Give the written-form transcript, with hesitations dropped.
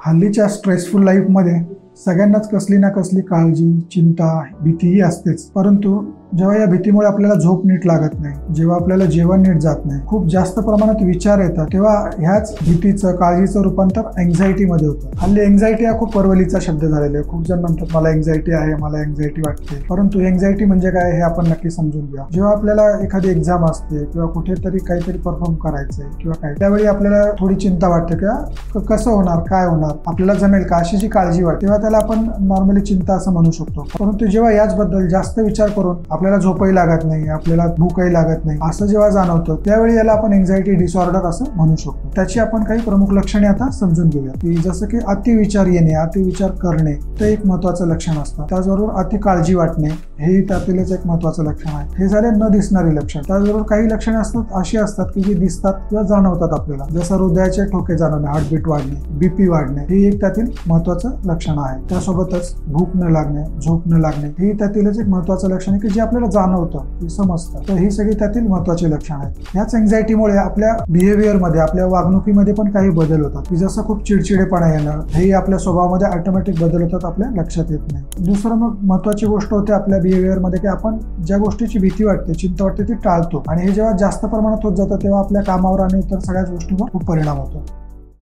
हल्लीच्या स्ट्रेसफुल लाईफमध्ये सगळ्यांनाच कसली ना कसली काळजी, चिंता, भीतीही असतेच। परंतु जेव्हा या भीतीमुळे आपल्याला झोप नीट लागत नाही, जेव्हा आपल्याला जेवण नीट जात नाही, खूप जास्त प्रमाणात विचार येतात, तेव्हा ह्याच भीतीचं, काळजीचं रूपांतर अँक्झायटीमध्ये होतं। हल्ली अँक्झायटी हा खूप परवलीचा शब्द झालेला आहे। खूप जण म्हणतात मला अँक्झायटी आहे, मला अँक्झायटी वाटते। परंतु अँक्झायटी म्हणजे काय हे आपण नक्की समजून घ्या। जेव्हा आपल्याला एखादी एक्झाम असते किंवा कुठेतरी काहीतरी परफॉर्म करायचंय किंवा काय, त्यावेळी आपल्याला थोडी चिंता वाटते की कसं होणार, काय होणार, आपल्याला जमेल का, अशी जी काळजी वाटते, तेव्हा त्याला आपण नॉर्मली चिंता असं म्हणू शकतो। परंतु जेव्हा याचबद्दल जास्त विचार करून आपल्याला झोपही लागत नाही, आपल्याला भूकही लागत नाही, असं जेव्हा जाणवतं त्यावेळी याला आपण अँक्झायटी डिसऑर्डर असं म्हणू शकतो। त्याची आपण काही प्रमुख लक्षणे आता समजून घेऊया की जसं की अतिविचार येणे, अतिविचार करणे ते एक महत्त्वाचं लक्षण असतं। त्याचबरोबर अति काळजी वाटणे हे त्यातीलच एक महत्त्वाचं लक्षण आहे। हे झाले न दिसणारी लक्षण। त्याचबरोबर काही लक्षणे असतात अशी असतात की जी दिसतात किंवा जाणवतात आपल्याला, जसं हृदयाचे ठोके जाणवणे, हार्टबीट वाढणे, बीपी वाढणे, हे एक त्यातील महत्त्वाचं लक्षण आहे। त्यासोबतच भूक न लागणे, झोप न लागणे हे त्यातीलच एक महत्त्वाचं लक्षण आहे की जे आपल्याला जाणवतं, ते समजतं। तर ही सगळी त्यातील महत्त्वाची लक्षण आहेत। ह्याच अँक्झायटीमुळे आपल्या बिहेवियरमध्ये, आपल्या वागणुकीमध्ये पण काही बदल होतात की जसं खूप चिडचिडेपणा येणं, हे आपल्या स्वभावामध्ये ऑटोमॅटिक बदल होतात, आपल्या लक्षात येत नाही। दुसरं मग महत्त्वाची गोष्ट होते आपल्या बिहेवियरमध्ये की आपण ज्या गोष्टीची भीती वाटते, चिंता वाटते ती टाळतो, आणि हे जेव्हा जास्त प्रमाणात होत जातं तेव्हा आपल्या कामावर आणि इतर सगळ्याच गोष्टींवर खूप परिणाम होतो।